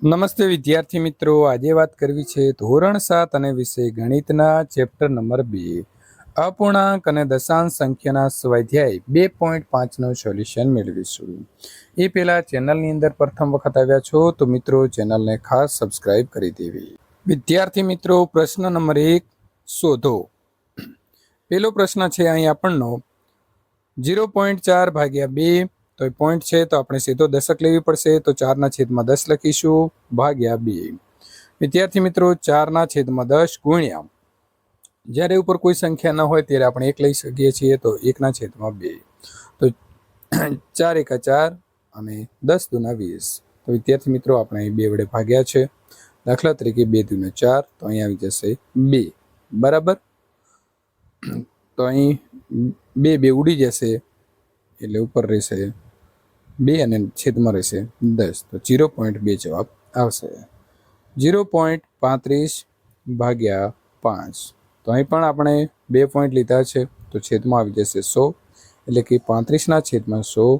નમસ્તે વિદ્યાર્થી મિત્રો, આજે વાત કરવી છે ધોરણ 7 અને વિષય ગણિતના ચેપ્ટર નંબર 2 અપૂર્ણાંક અને દશાંશ સંખ્યાના સ્વાધ્યાય 2.5નું સોલ્યુશન મેળવીશું। એ પહેલા ચેનલની અંદર પ્રથમ વખત આવ્યા છો તો મિત્રો ચેનલને ખાસ સબસ્ક્રાઇબ કરી દેવી। વિદ્યાર્થી મિત્રો, પ્રશ્ન નંબર 1 શોધો। પહેલો પ્રશ્ન છે અહીં આપણનો 0.4 ભાગ્યા 2 તો પોઈન્ટ છે તો આપણે સીધો દશક લેવી પડશે, તો 4/10 લખીશું ભાગ્યા 2। વિદ્યાર્થી મિત્રો, 4/10 ગુણ્યા, જ્યારે ઉપર કોઈ સંખ્યા ન હોય ત્યારે આપણે 1 લઈ શકીએ છીએ, તો 1/2, તો 4 એકા 4 અને 10 દુના 20। તો વિદ્યાર્થી મિત્રો, આપણે અહીં 2 વડે ભાગ્યા છે, દાખલા તરીકે 2 દુના 4, તો અહીં આવી જશે 2 બરાબર। તો અહીં 2 ઉડી જશે એટલે ઉપર રહેશે 2 અને છેદમાં રહેશે 10, તો 0.2 જવાબ આવશે। 0.35 ભાગ્યા 5, તો અહીં પણ આપણે 2 પોઈન્ટ લીધા છે, તો છેદમાં આવી જશે 100, એટલે કે 35/100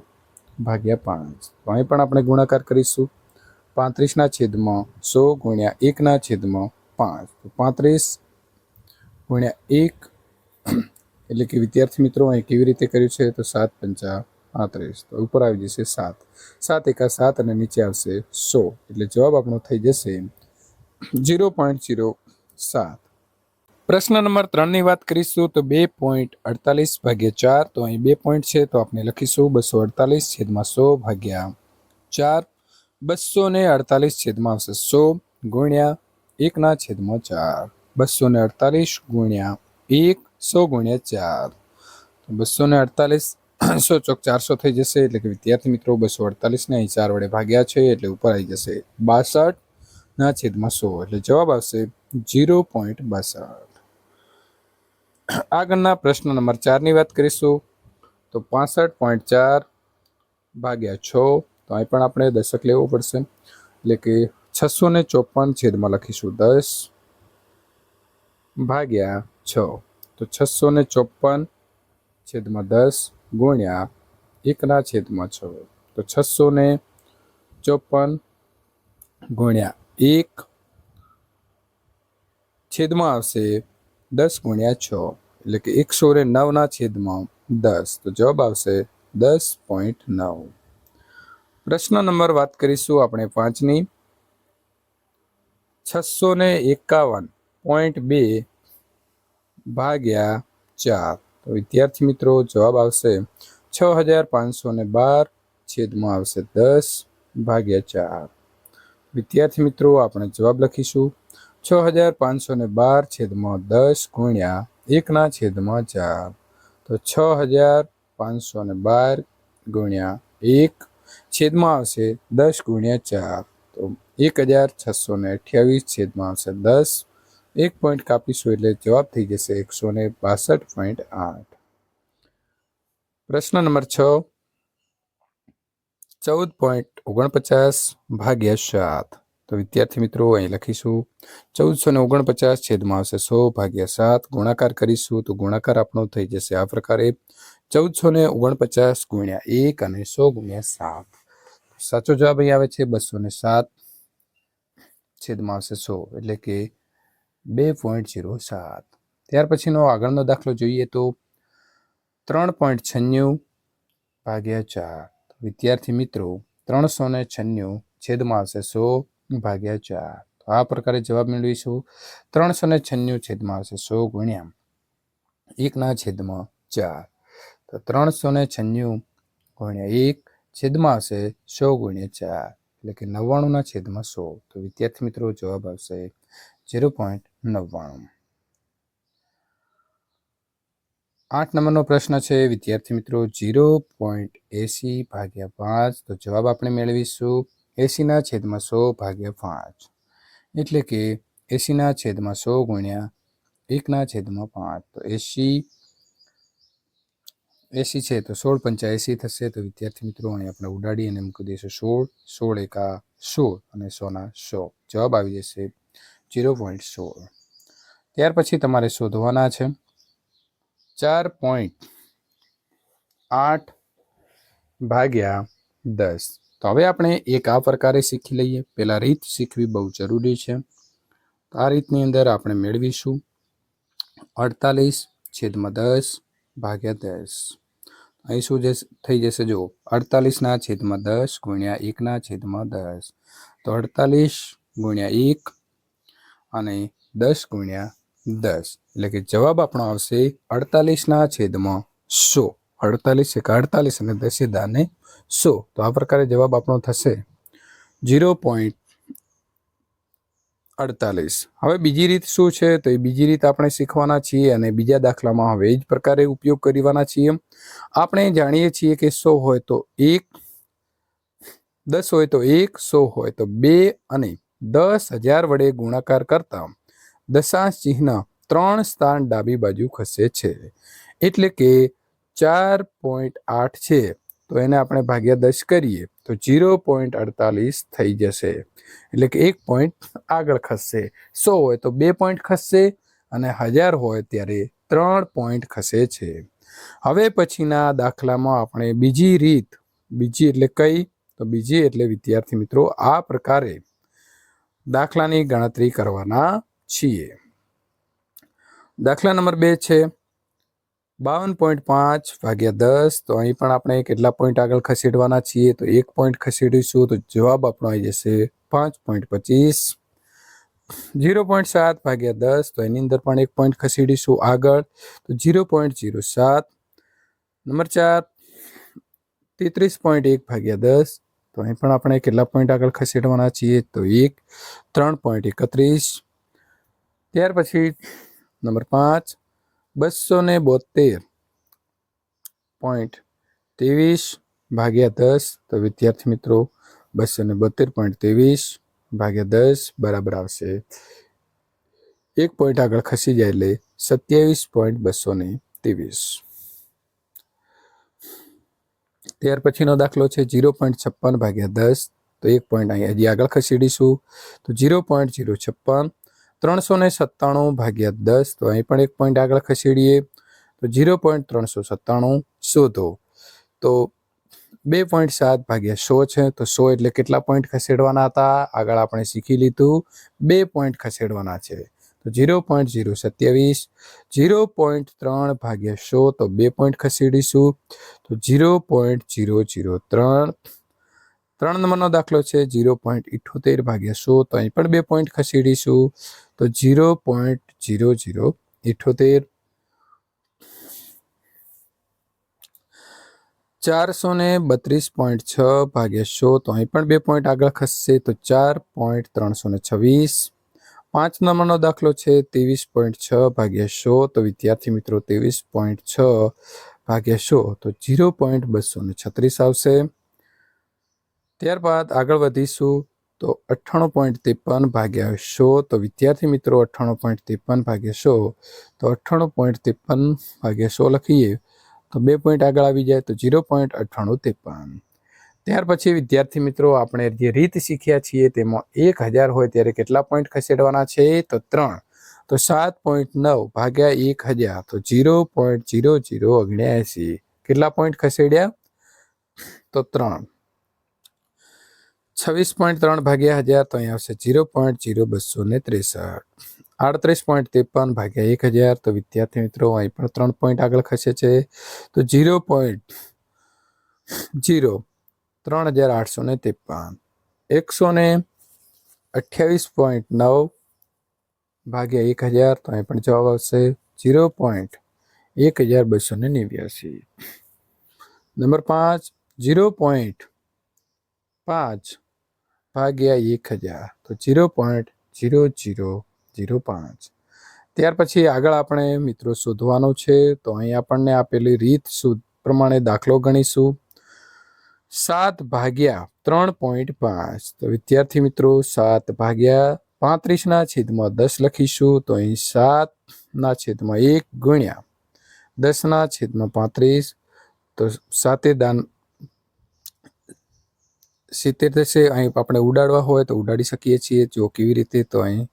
ભાગ્યા 5। તો અહીં પણ આપણે ગુણાકાર કરીશું, 35/100 ગુણ્યા 1/5, તો 35 ગુણ્યા 1, એટલે કે વિદ્યાર્થી મિત્રો અહીં કેવી રીતે કર્યું છે, તો 7×5 = 35, તો ઉપર આવી જશે 7, 7 એકા 7 અને નીચે આવશે 100, એટલે જવાબ આપણો થઈ જશે 0.07। પ્રશ્ન નંબર 3ની વાત કરીશું તો 2.48 ભાગ્યા 4, તો અહીં 2 પોઈન્ટ છે તો આપણે લખીશું 248/100 ભાગ્યા 4। 248 છેદમાં આવશે 100 ગુણ્યા 1/4, 248 ગુણ્યા 1, 100 ગુણ્યા 4, તો 248 100 ચોક 400 થઈ જશે, એટલે કે વિદ્યાર્થી મિત્રો 248 ને અહીં 4 વડે ભાગ્યા છે એટલે ઉપર આવી જશે 62/100, એટલે જવાબ આવશે 0.62। આગળના પ્રશ્ન નંબર 4ની વાત કરીશું તો 65.4 ભાગ્યા 6, તો અહીં પણ આપણે દશક લેવું પડશે, એટલે કે 654 છેદમાં લખીશું 10 ભાગ્યા 6, તો 654 છેદમાં 10 ગુણ્યા 1/6, તો 654 ગુણ્યા 1 છેદમાં આવશે 10 ગુણ્યા 6, એટલે કે 109/10, તો જવાબ આવશે 10.9। પ્રશ્ન નંબર વાત કરીશું આપણે 5ની 651.2 ભાગ્યા 4, તો વિદ્યાર્થી મિત્રો જવાબ આવશે 6512 છેદમાં આવશે 10 ભાગ્યા 4। વિદ્યાર્થી મિત્રો આપણે જવાબ લખીશું 6512 છેદમાં 10 ગુણ્યા 1/4, તો 6512 ગુણ્યા 1 છેદમાં આવશે 10 ગુણ્યા 4, તો 1628 છેદમાં આવશે 10, 1 પોઈન્ટ કાપીશું એટલે જવાબ થઈ જશે 162.8। પ્રશ્ન નંબર 6 14.49 ભાગ્યા 7, તો વિદ્યાર્થી મિત્રો અહીં લખીશું 1449 છેદમાં આવશે 100 ભાગ્યા 7, ગુણાકાર કરીશું તો ગુણાકાર આપણો થઈ જશે આ પ્રકારે 1449 ગુણ્યા 1 અને 100 ગુણ્યા 7, સાચો જવાબ અહીં આવે છે 207 છેદમાં આવશે 100, એટલે કે 2.07। ત્યાર પછીનો આગળનો દાખલો જોઈએ તો 3.96 ભાગ્યા 4, વિદ્યાર્થી મિત્રો 396 છેદમાં આવશે 100 ભાગ્યા 4, તો આ પ્રકારે જવાબ મેળવીશું 396 છેદમાં આવશે 100 ગુણ્યા 1/4, તો 396 ગુણ્યા 1 છેદમાં આવશે 100 ગુણ્યા 4, એટલે કે 99/100, તો વિદ્યાર્થી મિત્રો જવાબ આવશે 0.99। 8 નંબરનો પ્રશ્ન છે વિદ્યાર્થી મિત્રો 0.80 ભાગ્યા 5, તો જવાબ આપણે મેળવીશું 80/100 ભાગ્યા 5, એટલે કે 80/100 ગુણ્યા 1/5, તો 80 છે તો 16×5 = 80 થશે, તો વિદ્યાર્થી મિત્રો અહીં આપણે ઉડાડી અને મૂકી દઈશું 16, 16 એકા 16 અને 100/100, જવાબ આવી જશે 0.16। ત્યાર પછી તમારે શોધવાના છે 4.8 ભાગ્યા 10, તો હવે આપણે એક આ પ્રકારે શીખી લઈએ. પહેલા રીત શીખવી બહુ જરૂરી છે. તો આ રીતની અંદર આપણે મેળવીશું 48/10 ભાગ્યા 10. અહીં શું થઈ જશે? જો 48/10 ગુણ્યા 1/10. તો 48 ગુણ્યા 1 અને 10 ગુણ્યા 10, એટલે કે જવાબ આપણો આવશે 48/100. 48 × 48 અને 10 100. તો આ પ્રકારે જવાબ આપણો થશે 0.48. હવે બીજી રીત શું છે? તો એ બીજી રીત આપણે શીખવાના છીએ અને બીજા દાખલામાં હવે એ જ પ્રકારે ઉપયોગ કરવાના છીએ. આપણે જાણીએ છીએ કે 100 હોય તો 1, 10 હોય તો 1, 100 હોય તો 2 અને 10,000 વડે ગુણાકાર કરતા દશાંશ ચિહ્ન 3 સ્થાન ડાબી બાજુ ખસે છે. એટલે કે 4.8 છે, તો એને આપણે ભાગ્યા 10 કરીએ તો 0.48 થઈ જશે. એટલે કે 1 પોઈન્ટ આગળ ખસશે. 100 હોય તો 2 પોઈન્ટ ખસશે અને 1000 હોય ત્યારે 3 પોઈન્ટ ખસે છે. હવે પછીના દાખલામાં આપણે બીજી રીત, બીજી એટલે કઈ? તો બીજી એટલે વિદ્યાર્થી મિત્રો આ પ્રકારે દાખલાની ગણતરી કરવાના છીએ. દાખલા નંબર 2 છે 52.5 ભાગ્યા 10. તો અહીં પણ આપણે કેટલા પોઈન્ટ આગળ ખસેડવાના છીએ? તો 1 પોઈન્ટ ખસેડીશું તો જવાબ આપણો આવી જશે 5.25. 0.7 ભાગ્યા 10. તો એની અંદર પણ 1 પોઈન્ટ ખસેડીશું આગળ તો 0.07. નંબર 4 33.1 ભાગ્યા 10. તો અહીં પણ આપણે કેટલા પોઈન્ટ આગળ ખસેડવાના છીએ? તો 1, 3.31. ત્યાર પછી નંબર 5 272.23 ભાગ્યા 10. તો વિદ્યાર્થી મિત્રો 272.23 ભાગ્યા 10 બરાબર આવશે 1 પોઈન્ટ આગળ ખસી જાય એટલે 27.223. ત્યાર પછીનો દાખલો છે 0.56 ભાગ્યા 10. તો 1 પોઈન્ટ અહીં હજી આગળ ખસેડીશું તો 0.056. 397 ભાગ્યા 10. તો અહીં પણ 1 પોઈન્ટ આગળ ખસેડીએ તો 0.397 શોધો. તો 2.7 ભાગ્યા 100 છે. તો 100 એટલે કેટલા પોઈન્ટ ખસેડવાના હતા? આગળ આપણે શીખી લીધું 2 પોઈન્ટ ખસેડવાના છે. તો 0.027. 0.3 ભાગ્યા 100. તો 2 પોઈન્ટ ખસેડીશું તો 0.003. 3 નંબરનો દાખલો છે 0.78 ભાગ્યા 100. તો અહીં પણ 2 પોઈન્ટ ખસેડીશું તો 0.0078. 432.6 ભાગ્યા 100. તો અહીં પણ 2 પોઈન્ટ આગળ ખસશે તો 4.326. 5 નંબરનો દાખલો છે 23.6 ભાગ્યા 100. તો વિદ્યાર્થી મિત્રો 23.6 ભાગ્યા 100 તો 0.236 આવશે. ત્યારબાદ આગળ વધીશું તો 98.53 ભાગ્યા 100. તો વિદ્યાર્થી મિત્રો 98.53 ભાગ્યા 100. તો 98.53 ભાગ્યા 100 લખીએ તો 2 પોઈન્ટ આગળ આવી જાય તો 0.9853. ત્યાર પછી વિદ્યાર્થી મિત્રો આપણે જે રીત શીખ્યા છીએ તેમાં 1000 હોય ત્યારે કેટલા પોઈન્ટ ખસેડવાના છે? તો 3. તો 7.9 ભાગ્યા 1000 તો 0.0079. કેટલા પોઈન્ટ ખસેડ્યા? તો 3. 26.3 ભાગ્યા 1000. તો અહીં આવશે 0.0263. 38.53 ભાગ્યા 1000. તો વિદ્યાર્થી મિત્રો અહીં પણ 3 પોઈન્ટ આગળ ખસે છે તો 0.03853. 128.9 ભાગ્યા 1000. તો અહીં પણ જવાબ આવશે 0.1289. નંબર 5 0.5 ભાગ્યા 1000. તો 0.0005. ત્યાર પછી આગળ આપણે મિત્રો શોધવાનું છે. તો અહીં આપણને આપેલી રીત પ્રમાણે દાખલો ગણીશું 7 ભાગ્યા 3.5. તો વિદ્યાર્થી મિત્રો 7 ભાગ્યા 35/10 લખીશું તો અહીં 7/1 ગુણ્યા 10/35. તો 7 દાન 70 થશે. અહીં આપણે ઉડાડવા હોય તો ઉડાડી શકીએ છીએ. જો કેવી રીતે? તો અહીં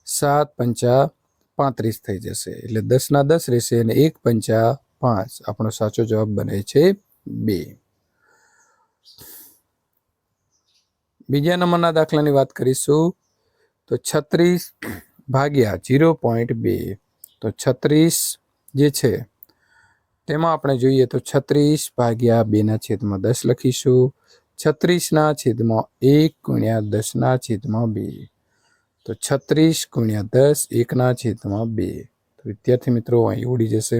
7×5 35 થઈ જશે એટલે 10/10 રહેશે અને 1×5 5. આપણો સાચો જવાબ બને છે 2. બીજા નંબરના દાખલાની વાત કરીશું તો 36 ભાગ્યા 0.2. તો 36 જે છે તેમાં આપણે જોઈએ તો 36 ભાગ્યા 2/10 લખીશું. 36/1 ગુણ્યા 10/2. તો 36 ગુણ્યા 10 1/2. તો વિદ્યાર્થી મિત્રો અહીં ઉડી જશે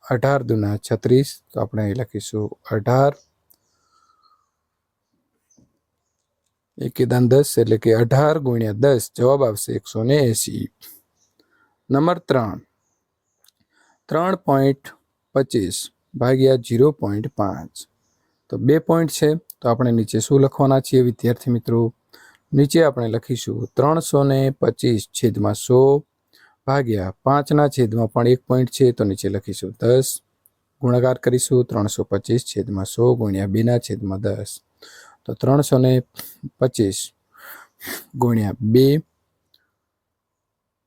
18 દુના 36. તો આપણે અહીં લખીશું 18 1 10 એટલે કે 18 ગુણ્યા 10 જવાબ આવશે 180. નંબર 3 3.25 ભાગ્યા 0.5. તો 2 પોઈન્ટ છે તો આપણે નીચે શું લખવાના છીએ વિદ્યાર્થી મિત્રો? નીચે આપણે લખીશું 325/100 ભાગ્યા 5/પણ 1 પોઈન્ટ છે તો નીચે લખીશું 10. ગુણાકાર કરીશું 325/100 ગુણ્યા 2/10. તો 325 ગુણ્યા 2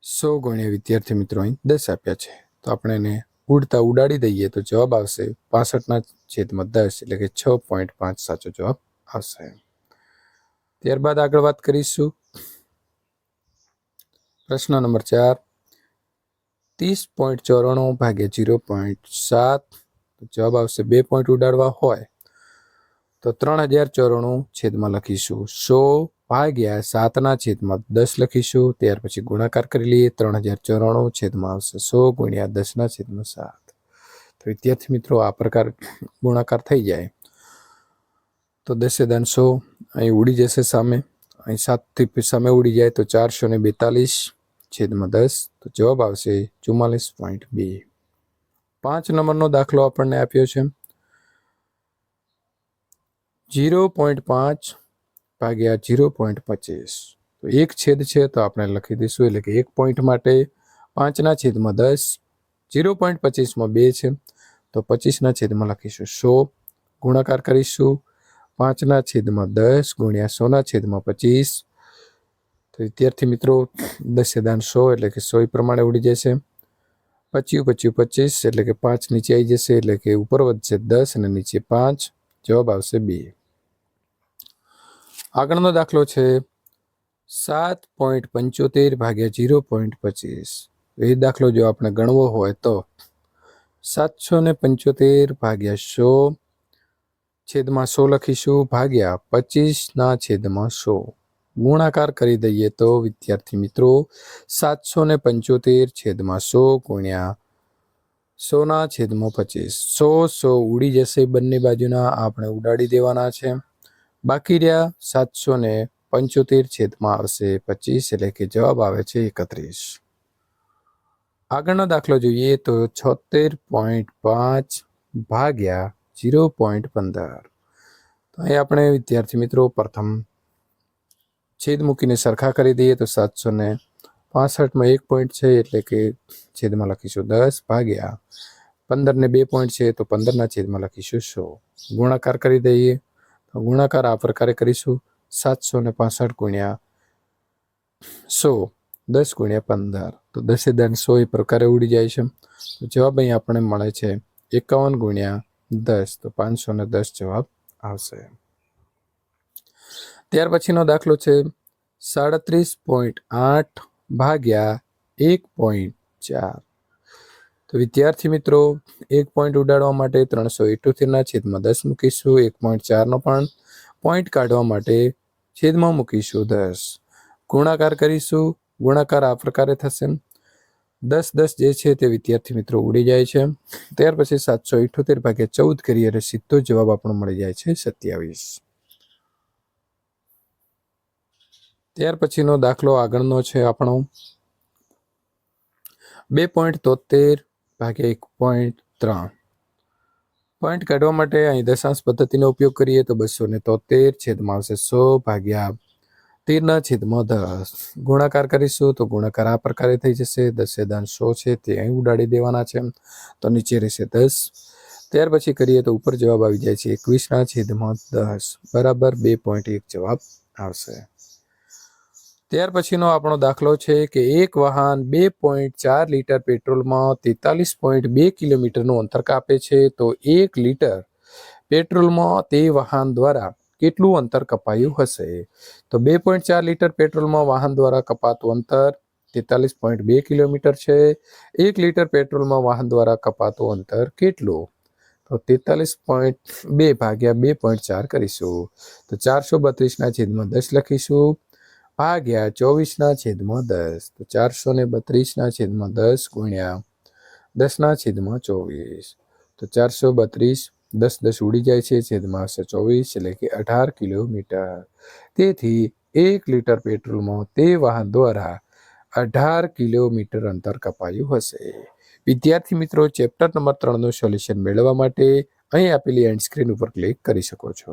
100 ગુણ્યા વિદ્યાર્થી મિત્રો અહીં 10 આપ્યા છે તો આપણે એને ઉડતા ઉડાડી દઈએ તો જવાબ આવશે 65/10 એટલે કે 6.5 સાચો જવાબ આવશે. ત્યારબાદ આગળ વાત કરીશું પ્રશ્ન નંબર 4 30.94 ભાગ્યા 0.7. જવાબ આવશે 2 પોઈન્ટ ઉડાડવા હોય તો 3094 છેદમાં લખીશું 100 ભાગ્યા 7/10 લખીશું. ત્યાર પછી ગુણાકાર કરી લઈએ 3094 છેદમાં આવશે 100 ગુણ્યા 10/7. તો વિદ્યાર્થી મિત્રો આ પ્રકાર ગુણાકાર થઈ જાય તો 10 અહીં ઉડી જશે સામે, અહીં 7થી સામે ઉડી જાય તો 442/10. તો જવાબ આવશે 44.2. 5 નંબરનો દાખલો આપણને આપ્યો છે 0.5 ભાગ્યા 0.25. તો એક છેદ છે તો આપણે લખી દઈશું એટલે કે 1 પોઈન્ટ માટે 5/10. 0.25માં 2 છે તો 25/10 લખીશું 100. ગુણાકાર કરીશું 5/10 ગુણ્યા 100/25. તો વિદ્યાર્થી મિત્રો 10 એટલે કે 100 પ્રમાણે ઉડી જશે. 25 એટલે કે 5 નીચે આવી જશે એટલે કે ઉપર વધશે 10 અને નીચે 5. જવાબ આવશે 2. આગળનો દાખલો છે 7.75 ભાગ્યા 0.25. એ દાખલો જો આપણે ગણવો હોય તો 775 ભાગ્યા 100 છેદમાં 100 લખીશું ભાગ્યા 25/100. ગુણાકાર કરી દઈએ તો વિદ્યાર્થી મિત્રો 775 છેદમાં 100 ગુણ્યા 100/25. 100 ઉડી જશે બંને બાજુના, આપણે ઉડાડી દેવાના છે. બાકી રહ્યા 775 છેદમાં આવશે 25 એટલે કે જવાબ આવે છે 31. આગળનો દાખલો જોઈએ તો 76.5 ભાગ્યા 0.15. તો અહીં આપણે વિદ્યાર્થી મિત્રો પ્રથમ છેદ મૂકીને સરખા કરી દઈએ તો 765માં 1 પોઈન્ટ છે એટલે કે છેદમાં લખીશું 10 ભાગ્યા 15 ને 2 પોઈન્ટ છે તો 15/છેદમાં લખીશું 100. ગુણાકાર કરી દઈએ તો ગુણાકાર આ પ્રકારે કરીશું 765 ગુણ્યા 100 10 ગુણ્યા 15. તો 10 એ પ્રકારે ઉડી જાય છે. તો જવાબ અહીં આપણે મળે છે 51 ગુણ્યા 10. તો 510 જવાબ આવશે. ત્યાર પછીનો દાખલો છે 37.8 ભાગ્યા 1.4. તો વિદ્યાર્થી મિત્રો 1 પોઈન્ટ ઉડાડવા માટે 378/10 મૂકીશું. 1.4નો પણ પોઈન્ટ કાઢવા માટે છેદમાં મૂકીશું 10. ગુણાકાર કરીશું. ગુણાકાર આ પ્રકારે થશે 10 જે છે તે વિદ્યાર્થી મિત્રો ઉડી જાય છે. ત્યાર પછી 778/14 કરીએ એટલે સીધો જવાબ આપણો મળી જાય છે 27. ત્યાર પછીનો દાખલો આગળનો છે આપણો 2.73 ભાગ્યા 1.3. પોઈન્ટ કાઢવા માટે અહીં દશાંશ પદ્ધતિનો ઉપયોગ કરીએ તો 273 છેદમાં આવશે 100 ભાગ્યા 13/10. ગુણાકાર કરીશું તો ગુણાકાર આ પ્રકારે થઈ જશે 10 છે તે અહીં ઉડાડી દેવાના છે તો નીચે રહેશે 10. ત્યાર પછી કરીએ તો ઉપર જવાબ આવી જાય છે 21/10 બરાબર 2.1 જવાબ આવશે. ત્યાર પછીનો આપણો દાખલો છે કે એક વાહન 2.4 લીટર પેટ્રોલમાં 43.2 કિલોમીટરનું અંતર કાપે છે તો 1 લીટર પેટ્રોલમાં તે વાહન દ્વારા કેટલું અંતર કપાયું હશે? તો 2.4 લીટર પેટ્રોલમાં વાહન દ્વારા કપાતું અંતર 43.2 કિલોમીટર છે. 1 લીટર પેટ્રોલમાં વાહન દ્વારા કપાતું અંતર કેટલું? તો 43.2 ભાગ્યા 2.4 કરીશું. તો 432/10 લખીશું ભાગ્યા 24/10. તો 432/10 ગુણ્યા 10/24. તો 432 10 ઉડી જાય છે, છેદમાં આવશે 24 એટલે કે 18 કિલોમીટર. તેથી 1 લીટર પેટ્રોલમાં તે વાહન દ્વારા 18 કિલોમીટર અંતર કપાયું હશે. વિદ્યાર્થી મિત્રો, ચેપ્ટર નંબર 3નું સોલ્યુશન મેળવવા માટે અહીં આપેલી એન્ડ સ્ક્રીન ઉપર ક્લિક કરી શકો છો.